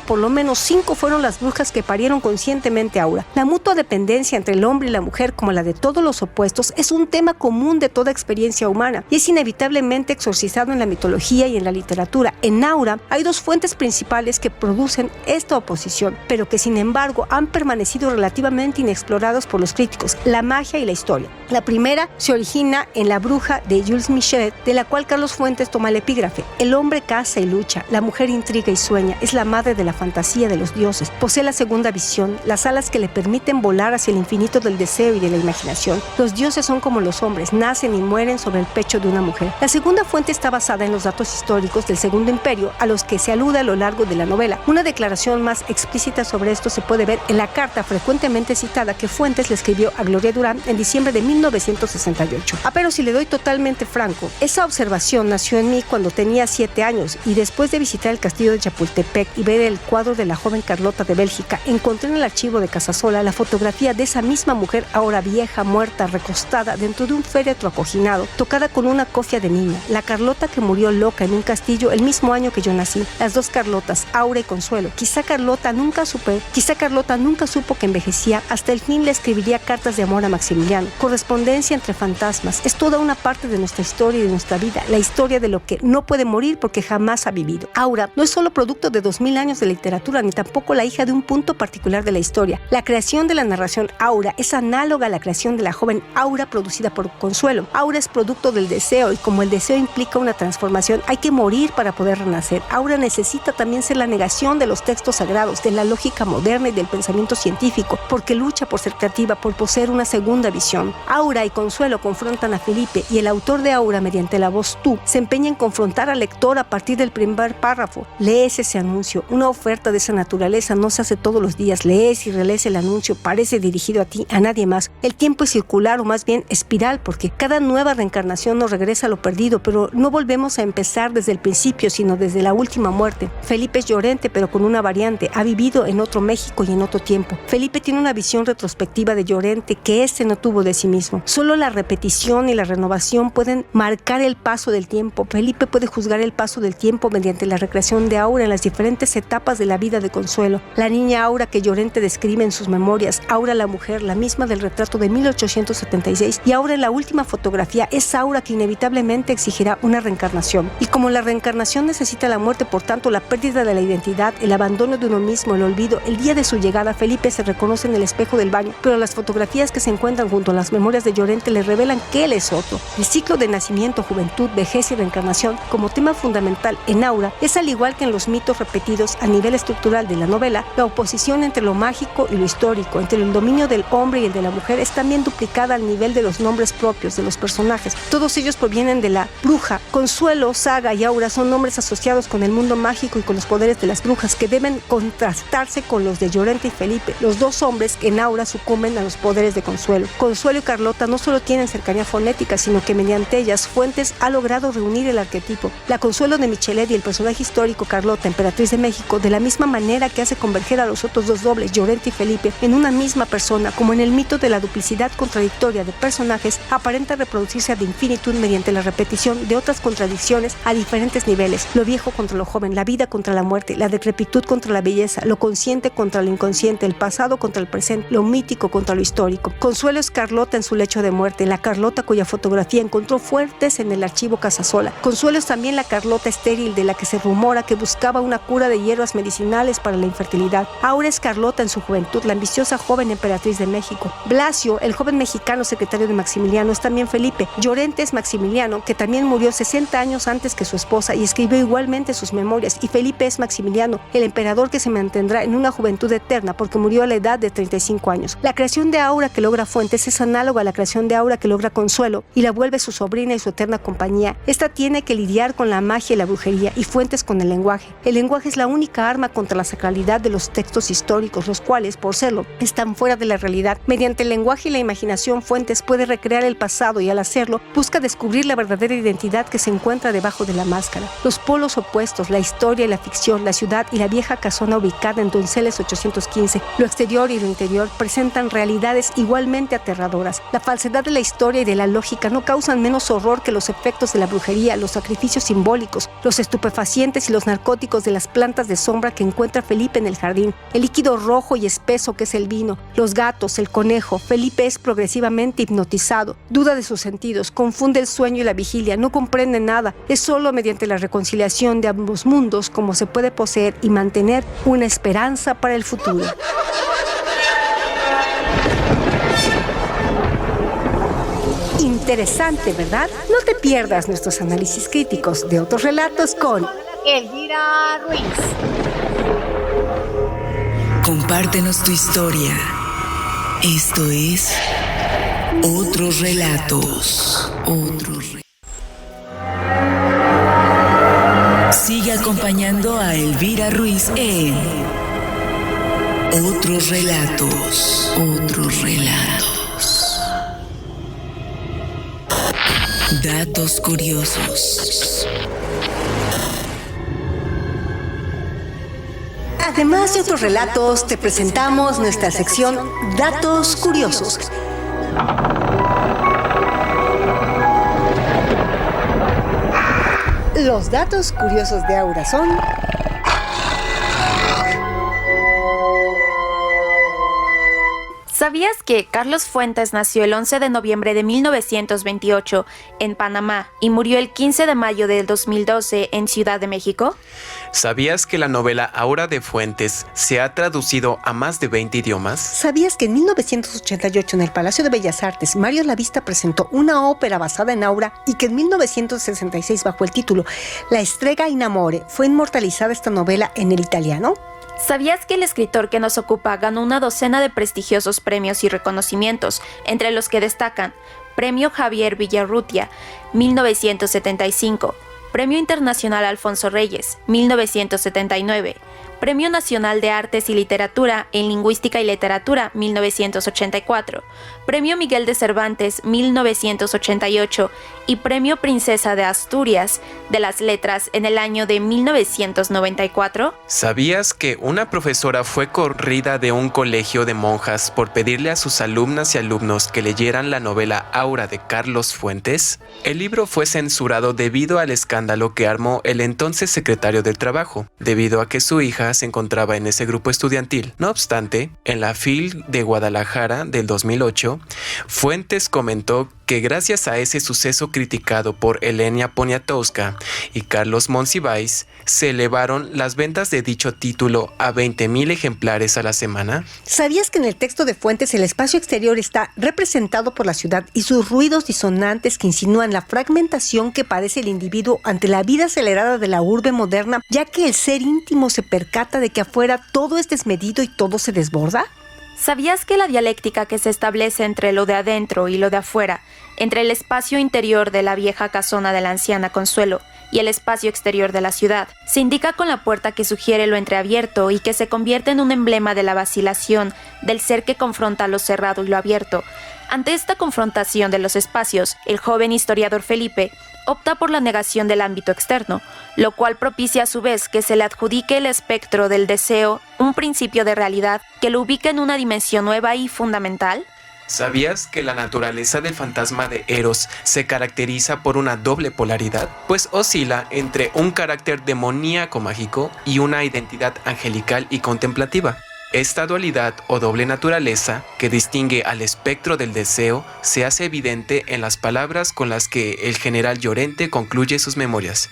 Por lo menos cinco fueron las brujas que parieron conscientemente a Aura. La mutua dependencia entre el hombre y la mujer, como la de todos los opuestos, es un tema común de toda experiencia humana y es inevitablemente exorcizado en la mitología y en la literatura. En Aura hay dos fuentes principales que producen esta oposición, pero que sin embargo han permanecido relativamente inexplorados por los críticos: la magia y la historia. La primera se origina en La bruja de Jules Michelet, de la cual Carlos Fuentes toma el epígrafe. El hombre caza y lucha, la mujer intriga y sueña, es la madre de la fantasía de los dioses. Posee la segunda visión, las alas que le permiten volar hacia el infinito del deseo y de la imaginación. Los dioses son como los hombres, nacen y mueren sobre el pecho de una mujer. La segunda fuente está basada en los datos históricos del Segundo Imperio, a los que se alude a lo largo de la novela. Una declaración más explícita sobre esto se puede ver en la carta frecuentemente citada que Fuentes le escribió a Gloria Durán en diciembre de 1968. Pero si le doy totalmente franco, esa observación nació en mí cuando tenía 7 años y después de visitar el castillo de Chapultepec y ver el cuadro de la joven Carlota de Bélgica, encontré en el archivo de Casasola la fotografía de esa misma mujer, ahora vieja, muerta, recostada dentro de un féretro acoginado, tocada con una cofia de niña. La Carlota que murió loca en un castillo el mismo año que yo nací. Las dos Carlotas, Aura y Consuelo. Quizá Carlota nunca supo que envejecía. Hasta el fin le escribiría cartas de amor a Maximiliano. Correspondencia entre fantasmas. Es toda una parte de nuestra historia y de nuestra vida. La historia de lo que no puede morir porque jamás ha vivido. Aura no es solo producto de 2000 años de literatura, ni tampoco la hija de un punto particular de la historia. La creación de la narración Aura es análoga a la creación de la joven Aura producida por Consuelo. Aura es producto del deseo y como el deseo implica una transformación, hay que morir para poder renacer. Aura necesita también ser la negación de los textos sagrados, de la lógica moderna y del pensamiento científico, porque lucha por ser creativa, por poseer una segunda visión. Aura y Consuelo confrontan a Felipe y el autor de Aura, mediante la voz tú, se empeña en confrontar al lector a partir del primer párrafo. Lees ese anuncio. Una oferta de esa naturaleza no se hace todos los días. Lees y relees el anuncio, parece dirigido a ti, a nadie más. El tiempo es circular o más bien espiral, porque cada nueva reencarnación nos regresa a lo perdido, pero no volvemos a empezar desde el principio, sino desde la última muerte. Felipe es Llorente, pero con una variante. Ha vivido en otro México y en otro tiempo. Felipe tiene una visión retrospectiva de Llorente que éste no tuvo de sí mismo. Solo la repetición y la renovación pueden marcar el paso del tiempo. Felipe puede juzgar el paso del tiempo mediante la recreación de Aura en las diferentes etapas de la vida de Consuelo. La niña Aura que Llorente describe en sus memorias, Aura la mujer, la misma del retrato de 1876, y Aura en la última fotografía es Aura que inevitablemente exigirá una reencarnación. Y como la reencarnación necesita la muerte, por tanto la pérdida de la identidad, el abandono de uno mismo, el olvido, el día de su llegada, Felipe se reconoce en el espejo del baño, pero las fotografías que se encuentran junto a las memorias de Llorente le revelan que él es otro. El ciclo de nacimiento, juventud, vejez y reencarnación como tema fundamental en Aura es, al igual que en los mitos repetidos a nivel estructural de la novela, la oposición entre lo mágico y lo histórico, entre el dominio del hombre y el de la mujer, es también duplicada al nivel de los nombres propios de los personajes. Todos ellos provienen de la bruja. Consuelo, Saga y Aura son nombres asociados con el mundo mágico y con los poderes de las brujas que deben contrastarse con los de Llorente y Felipe. Los dos hombres que en Aura sucumben a los poderes de Consuelo. Consuelo y Carlota no solo tienen cercanía fonética, sino que mediante ellas Fuentes ha logrado reunir el arquetipo. La Consuelo de Michelet y el personaje histórico Carlota, emperatriz de México, de la misma manera que hace converger a los otros dos dobles, Llorente y Felipe, en una misma persona, como en el mito de la duplicidad contradictoria de personajes, aparenta reproducirse ad infinitum mediante la repetición de otras contradicciones a diferentes niveles: lo viejo contra lo joven, la vida contra la muerte, la decrepitud contra la belleza, lo consciente contra lo inconsciente, el pasado contra el presente, lo mítico contra lo histórico. Consuelo es Carlota en su lecho de muerte, la Carlota cuya fotografía encontró Fuentes en el archivo Casasola. Consuelo es también la Carlota estéril de la que se rumora que buscaba una cura de hierbas medicinales para la infertilidad. Aura es Carlota en su juventud, la ambiciosa joven emperatriz de México. Blasio, el joven mexicano secretario de Maximiliano, es también Felipe. Llorente es Maximiliano, que también murió 60 años antes que su esposa y escribió igualmente sus memorias. Y Felipe es Maximiliano, el emperador que se mantendrá en una juventud eterna porque murió a la edad de 35 años. La creación de Aura que logra Fuentes es análoga a la creación de Aura que logra Consuelo y la vuelve su sobrina y su eterna compañía. Esta tiene que lidiar con la magia y la brujería, y Fuentes con el lenguaje. El lenguaje es la única arma contra la sacralidad de los textos históricos, los cuales, por serlo, están fuera de la realidad. Mediante el lenguaje y la imaginación, Fuentes puede recrear el pasado y, al hacerlo, busca descubrir la verdadera identidad que se encuentra debajo de la máscara. Los polos opuestos, la historia y la ficción, la ciudad y la vieja casona ubicada en Don Donceles 815, lo exterior y lo interior presentan realidades igualmente aterradoras. La falsedad de la historia y de la lógica no causan menos horror que los efectos de la brujería, los sacrificios simbólicos, los estupefacientes y los narcóticos de las plantas de sombra que encuentra Felipe en el jardín, el líquido rojo y espeso que es el vino, los gatos, el conejo. Felipe es progresivamente hipnotizado, duda de sus sentidos, confunde el sueño y la vigilia, no comprende nada. Es solo mediante la reconciliación de ambos mundos como se puede poseer y mantener una esperanza para el futuro. Interesante, ¿verdad? No te pierdas nuestros análisis críticos de otros relatos con Elvira Ruiz. Compártenos tu historia. Esto es Otros Relatos. Sigue acompañando a Elvira Ruiz en Otros Relatos. Datos curiosos. Además de otros relatos, te presentamos nuestra sección Datos Curiosos. Los datos curiosos de Aura son... ¿Sabías que Carlos Fuentes nació el 11 de noviembre de 1928 en Panamá y murió el 15 de mayo del 2012 en Ciudad de México? ¿Sabías que la novela Aura de Fuentes se ha traducido a más de 20 idiomas? ¿Sabías que en 1988 en el Palacio de Bellas Artes Mario Lavista presentó una ópera basada en Aura y que en 1966 bajo el título La Strega in Amore fue inmortalizada esta novela en el italiano? ¿Sabías que el escritor que nos ocupa ganó una docena de prestigiosos premios y reconocimientos, entre los que destacan Premio Javier Villarrutia, 1975, Premio Internacional Alfonso Reyes, 1979, Premio Nacional de Artes y Literatura en Lingüística y Literatura, 1984, Premio Miguel de Cervantes, 1988 y Premio Princesa de Asturias de las Letras en el año de 1994? ¿Sabías que una profesora fue corrida de un colegio de monjas por pedirle a sus alumnas y alumnos que leyeran la novela Aura de Carlos Fuentes? El libro fue censurado debido al escándalo que armó el entonces secretario del Trabajo, debido a que su hija se encontraba en ese grupo estudiantil. No obstante, en la FIL de Guadalajara del 2008, Fuentes comentó que gracias a ese suceso criticado por Elenia Poniatowska y Carlos Monsiváis, se elevaron las ventas de dicho título a 20,000 ejemplares a la semana. ¿Sabías que en el texto de Fuentes el espacio exterior está representado por la ciudad y sus ruidos disonantes que insinúan la fragmentación que padece el individuo ante la vida acelerada de la urbe moderna, ya que el ser íntimo se percata de que afuera todo es desmedido y todo se desborda? ¿Sabías que la dialéctica que se establece entre lo de adentro y lo de afuera, entre el espacio interior de la vieja casona de la anciana Consuelo y el espacio exterior de la ciudad, se indica con la puerta que sugiere lo entreabierto y que se convierte en un emblema de la vacilación del ser que confronta lo cerrado y lo abierto? Ante esta confrontación de los espacios, el joven historiador Felipe opta por la negación del ámbito externo, lo cual propicia a su vez que se le adjudique el espectro del deseo, un principio de realidad que lo ubica en una dimensión nueva y fundamental. ¿Sabías que la naturaleza del fantasma de Eros se caracteriza por una doble polaridad? Pues oscila entre un carácter demoníaco mágico y una identidad angelical y contemplativa. Esta dualidad o doble naturaleza que distingue al espectro del deseo se hace evidente en las palabras con las que el general Llorente concluye sus memorias.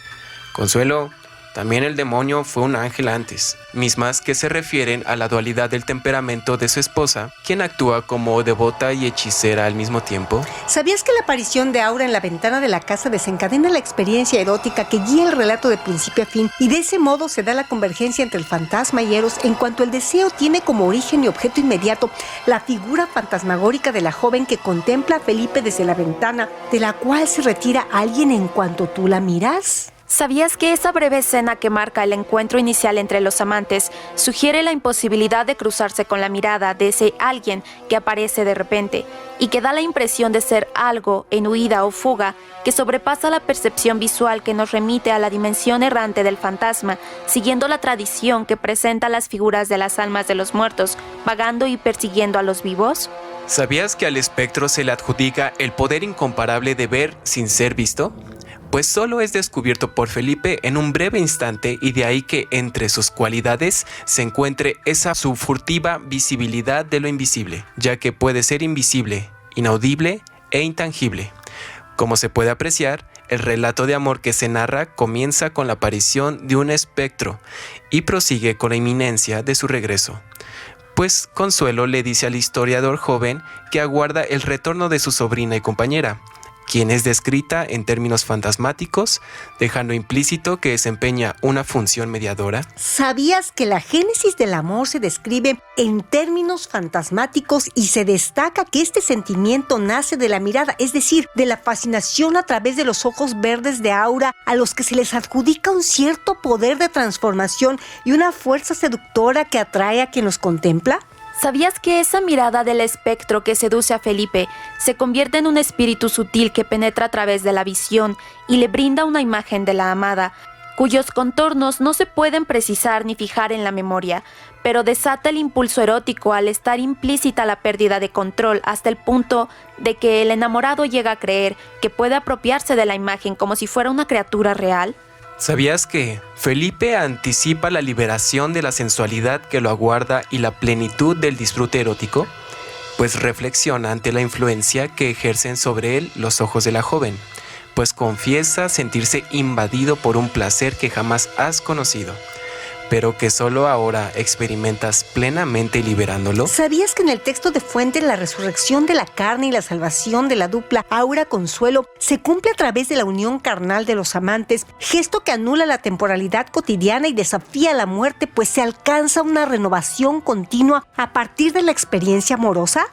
Consuelo, también el demonio fue un ángel antes, mismas que se refieren a la dualidad del temperamento de su esposa, quien actúa como devota y hechicera al mismo tiempo. ¿Sabías que la aparición de Aura en la ventana de la casa desencadena la experiencia erótica que guía el relato de principio a fin y de ese modo se da la convergencia entre el fantasma y Eros en cuanto el deseo tiene como origen y objeto inmediato la figura fantasmagórica de la joven que contempla a Felipe desde la ventana, de la cual se retira alguien en cuanto tú la miras? ¿Sabías que esa breve escena que marca el encuentro inicial entre los amantes sugiere la imposibilidad de cruzarse con la mirada de ese alguien que aparece de repente y que da la impresión de ser algo en huida o fuga que sobrepasa la percepción visual que nos remite a la dimensión errante del fantasma, siguiendo la tradición que presenta las figuras de las almas de los muertos, vagando y persiguiendo a los vivos? ¿Sabías que al espectro se le adjudica el poder incomparable de ver sin ser visto? Pues solo es descubierto por Felipe en un breve instante y de ahí que entre sus cualidades se encuentre esa su furtiva visibilidad de lo invisible, ya que puede ser invisible, inaudible e intangible. Como se puede apreciar, el relato de amor que se narra comienza con la aparición de un espectro y prosigue con la inminencia de su regreso. Pues Consuelo le dice al historiador joven que aguarda el retorno de su sobrina y compañera, quien es descrita en términos fantasmáticos, dejando implícito que desempeña una función mediadora. ¿Sabías que la génesis del amor se describe en términos fantasmáticos y se destaca que este sentimiento nace de la mirada, es decir, de la fascinación a través de los ojos verdes de Aura, a los que se les adjudica un cierto poder de transformación y una fuerza seductora que atrae a quien los contempla? ¿Sabías que esa mirada del espectro que seduce a Felipe se convierte en un espíritu sutil que penetra a través de la visión y le brinda una imagen de la amada, cuyos contornos no se pueden precisar ni fijar en la memoria, pero desata el impulso erótico al estar implícita la pérdida de control hasta el punto de que el enamorado llega a creer que puede apropiarse de la imagen como si fuera una criatura real? ¿Sabías que Felipe anticipa la liberación de la sensualidad que lo aguarda y la plenitud del disfrute erótico? Pues reflexiona ante la influencia que ejercen sobre él los ojos de la joven, pues confiesa sentirse invadido por un placer que jamás has conocido, pero que solo ahora experimentas plenamente liberándolo. ¿Sabías que en el texto de Fuentes la resurrección de la carne y la salvación de la dupla Aura-Consuelo se cumple a través de la unión carnal de los amantes, gesto que anula la temporalidad cotidiana y desafía la muerte, pues se alcanza una renovación continua a partir de la experiencia amorosa?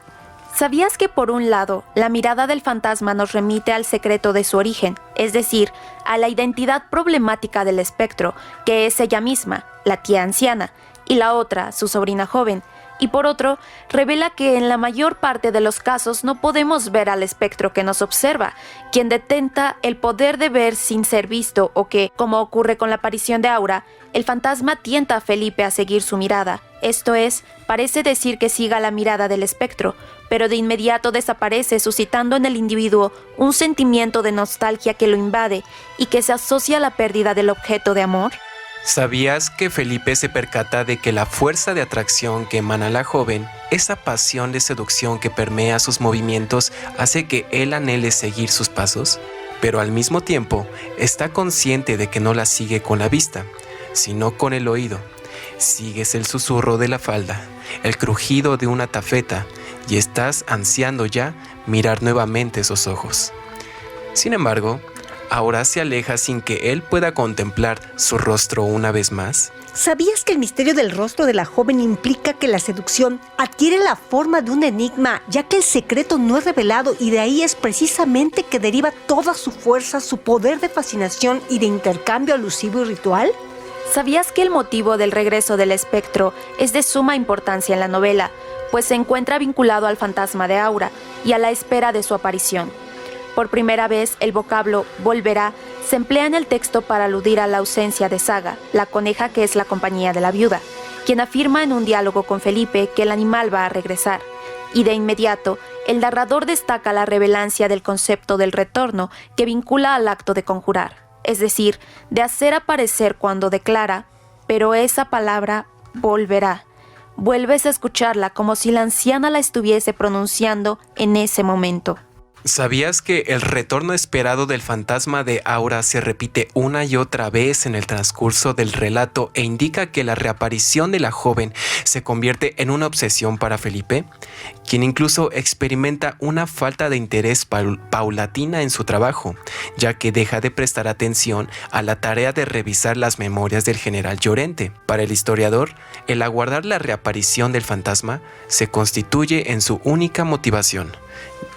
¿Sabías que por un lado, la mirada del fantasma nos remite al secreto de su origen, es decir, a la identidad problemática del espectro, que es ella misma, la tía anciana, y la otra, su sobrina joven, y por otro, revela que en la mayor parte de los casos no podemos ver al espectro que nos observa, quien detenta el poder de ver sin ser visto o que, como ocurre con la aparición de Aura, el fantasma tienta a Felipe a seguir su mirada, esto es, parece decir que siga la mirada del espectro, pero de inmediato desaparece suscitando en el individuo un sentimiento de nostalgia que lo invade y que se asocia a la pérdida del objeto de amor. ¿Sabías que Felipe se percata de que la fuerza de atracción que emana la joven, esa pasión de seducción que permea sus movimientos, hace que él anhele seguir sus pasos? Pero al mismo tiempo, está consciente de que no la sigue con la vista, sino con el oído. Sigues el susurro de la falda, el crujido de una tafeta, y estás ansiando ya mirar nuevamente esos ojos. Sin embargo, ahora se aleja sin que él pueda contemplar su rostro una vez más. ¿Sabías que el misterio del rostro de la joven implica que la seducción adquiere la forma de un enigma, ya que el secreto no es revelado y de ahí es precisamente que deriva toda su fuerza, su poder de fascinación y de intercambio alusivo y ritual? ¿Sabías que el motivo del regreso del espectro es de suma importancia en la novela, pues se encuentra vinculado al fantasma de Aura y a la espera de su aparición? Por primera vez, el vocablo volverá se emplea en el texto para aludir a la ausencia de Saga, la coneja que es la compañía de la viuda, quien afirma en un diálogo con Felipe que el animal va a regresar. Y de inmediato, el narrador destaca la revelancia del concepto del retorno que vincula al acto de conjurar, es decir, de hacer aparecer cuando declara, pero esa palabra volverá. Vuelves a escucharla como si la anciana la estuviese pronunciando en ese momento. ¿Sabías que el retorno esperado del fantasma de Aura se repite una y otra vez en el transcurso del relato e indica que la reaparición de la joven se convierte en una obsesión para Felipe, quien incluso experimenta una falta de interés paulatina en su trabajo, ya que deja de prestar atención a la tarea de revisar las memorias del general Llorente? Para el historiador, el aguardar la reaparición del fantasma se constituye en su única motivación,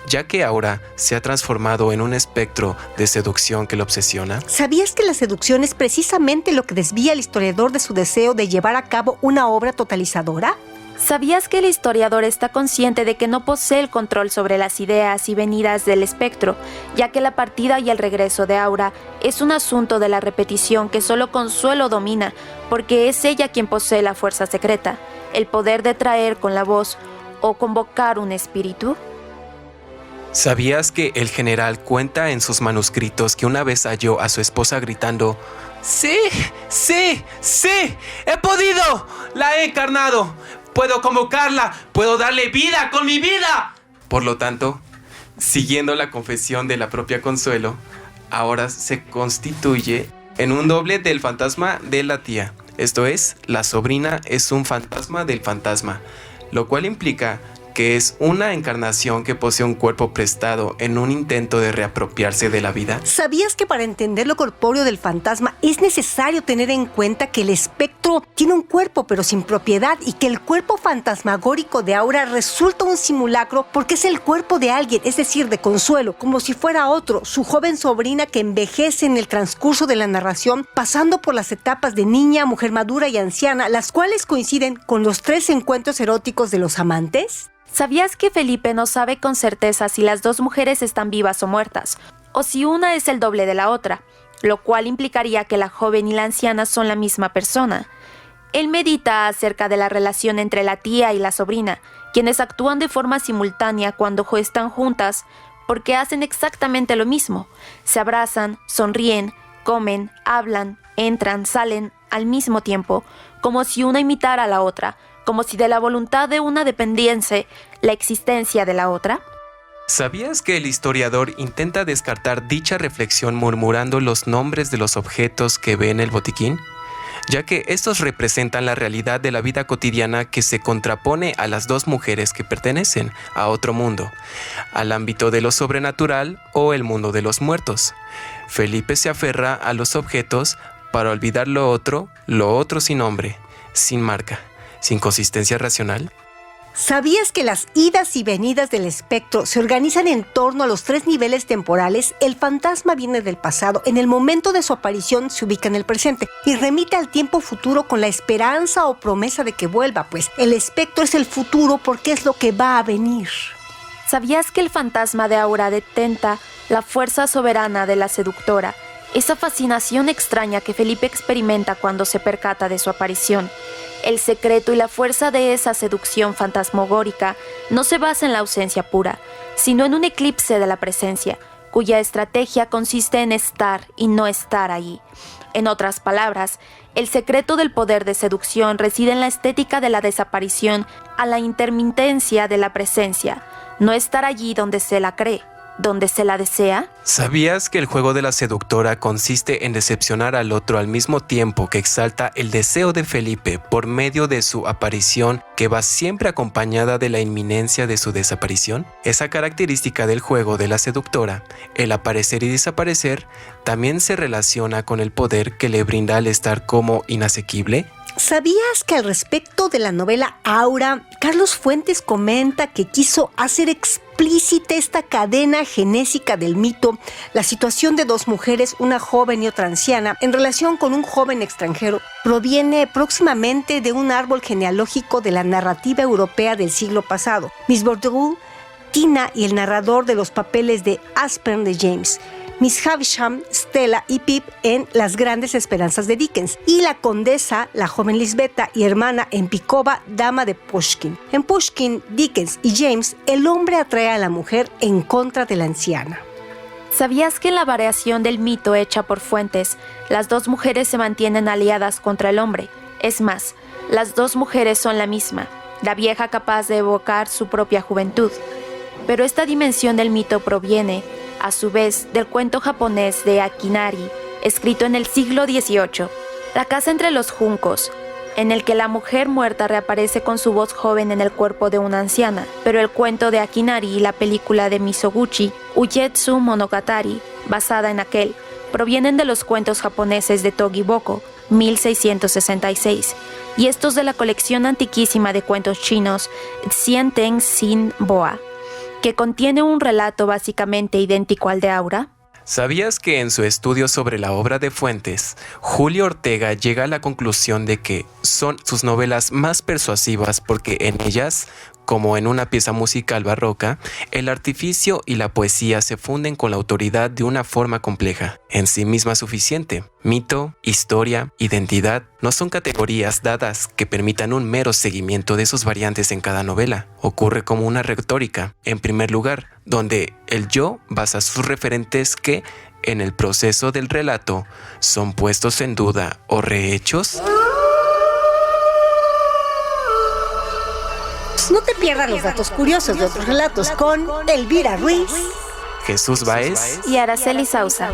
ya que Aura se ha transformado en un espectro de seducción que lo obsesiona? ¿Sabías que la seducción es precisamente lo que desvía al historiador de su deseo de llevar a cabo una obra totalizadora? ¿Sabías que el historiador está consciente de que no posee el control sobre las ideas y venidas del espectro, ya que la partida y el regreso de Aura es un asunto de la repetición que solo Consuelo domina, porque es ella quien posee la fuerza secreta, el poder de traer con la voz o convocar un espíritu? ¿Sabías que el general cuenta en sus manuscritos que una vez halló a su esposa gritando: ¡Sí! ¡Sí! ¡Sí! ¡He podido! ¡La he encarnado! ¡Puedo convocarla! ¡Puedo darle vida con mi vida! Por lo tanto, siguiendo la confesión de la propia Consuelo, ahora se constituye en un doble del fantasma de la tía. Esto es, la sobrina es un fantasma del fantasma, lo cual implica que es una encarnación que posee un cuerpo prestado en un intento de reapropiarse de la vida. ¿Sabías que para entender lo corpóreo del fantasma es necesario tener en cuenta que el espectro tiene un cuerpo pero sin propiedad y que el cuerpo fantasmagórico de Aura resulta un simulacro porque es el cuerpo de alguien, es decir, de Consuelo, como si fuera otro, su joven sobrina que envejece en el transcurso de la narración, pasando por las etapas de niña, mujer madura y anciana, las cuales coinciden con los 3 encuentros eróticos de los amantes? ¿Sabías que Felipe no sabe con certeza si las dos mujeres están vivas o muertas, o si una es el doble de la otra, lo cual implicaría que la joven y la anciana son la misma persona? Él medita acerca de la relación entre la tía y la sobrina, quienes actúan de forma simultánea cuando están juntas, porque hacen exactamente lo mismo. Se abrazan, sonríen, comen, hablan, entran, salen al mismo tiempo, como si una imitara a la otra, como si de la voluntad de una dependiese la existencia de la otra. ¿Sabías que el historiador intenta descartar dicha reflexión murmurando los nombres de los objetos que ve en el botiquín? Ya que estos representan la realidad de la vida cotidiana que se contrapone a las dos mujeres que pertenecen a otro mundo, al ámbito de lo sobrenatural o el mundo de los muertos. Felipe se aferra a los objetos para olvidar lo otro sin nombre, sin marca, sin consistencia racional. ¿Sabías que las idas y venidas del espectro se organizan en torno a los 3 niveles temporales? El fantasma viene del pasado, en el momento de su aparición se ubica en el presente y remite al tiempo futuro con la esperanza o promesa de que vuelva, pues el espectro es el futuro porque es lo que va a venir. ¿Sabías que el fantasma de Aura detenta la fuerza soberana de la seductora? Esa fascinación extraña que Felipe experimenta cuando se percata de su aparición. El secreto y la fuerza de esa seducción fantasmagórica no se basa en la ausencia pura, sino en un eclipse de la presencia, cuya estrategia consiste en estar y no estar ahí. En otras palabras, el secreto del poder de seducción reside en la estética de la desaparición a la intermitencia de la presencia, no estar allí donde se la cree, donde se la desea. ¿Sabías que el juego de la seductora consiste en decepcionar al otro al mismo tiempo que exalta el deseo de Felipe por medio de su aparición que va siempre acompañada de la inminencia de su desaparición? Esa característica del juego de la seductora, el aparecer y desaparecer, también se relaciona con el poder que le brinda al estar como inasequible. ¿Sabías que al respecto de la novela Aura, Carlos Fuentes comenta que quiso hacer explícita esta cadena genésica del mito, la situación de 2 mujeres, una joven y otra anciana, en relación con un joven extranjero, proviene próximamente de un árbol genealógico de la narrativa europea del siglo pasado? Miss Bordeaux, Tina y el narrador de los papeles de Aspern de James, Miss Havisham, Stella y Pip en Las grandes esperanzas de Dickens, y la condesa, la joven Lisbeta y hermana en Picova, dama de Pushkin. En Pushkin, Dickens y James, el hombre atrae a la mujer en contra de la anciana. ¿Sabías que en la variación del mito hecha por Fuentes, las 2 mujeres se mantienen aliadas contra el hombre? Es más, las 2 mujeres son la misma, la vieja capaz de evocar su propia juventud. Pero esta dimensión del mito proviene, a su vez, del cuento japonés de Akinari, escrito en el siglo XVIII, La casa entre los juncos, en el que la mujer muerta reaparece con su voz joven en el cuerpo de una anciana. Pero el cuento de Akinari y la película de Mizoguchi, Ugetsu Monogatari, basada en aquel, provienen de los cuentos japoneses de Togi Boko, 1666, y estos de la colección antiquísima de cuentos chinos Xianteng Xin Boa, que contiene un relato básicamente idéntico al de Aura? ¿Sabías que en su estudio sobre la obra de Fuentes, Julio Ortega llega a la conclusión de que son sus novelas más persuasivas porque en ellas, como en una pieza musical barroca, el artificio y la poesía se funden con la autoridad de una forma compleja, en sí misma suficiente? Mito, historia, identidad no son categorías dadas que permitan un mero seguimiento de sus variantes en cada novela. Ocurre como una retórica, en primer lugar, donde el yo basa sus referentes que, en el proceso del relato, son puestos en duda o rehechos. No te pierdas los datos curiosos de otros relatos con Elvira Ruiz, Jesús Báez y Araceli Sousa.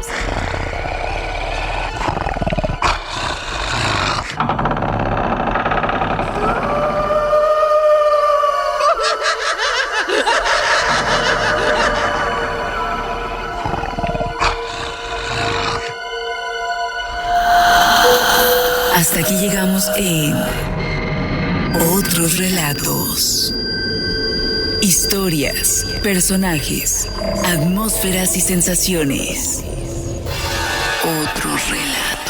Hasta aquí llegamos en Otros Relatos. Historias, personajes, atmósferas y sensaciones. Otros Relatos.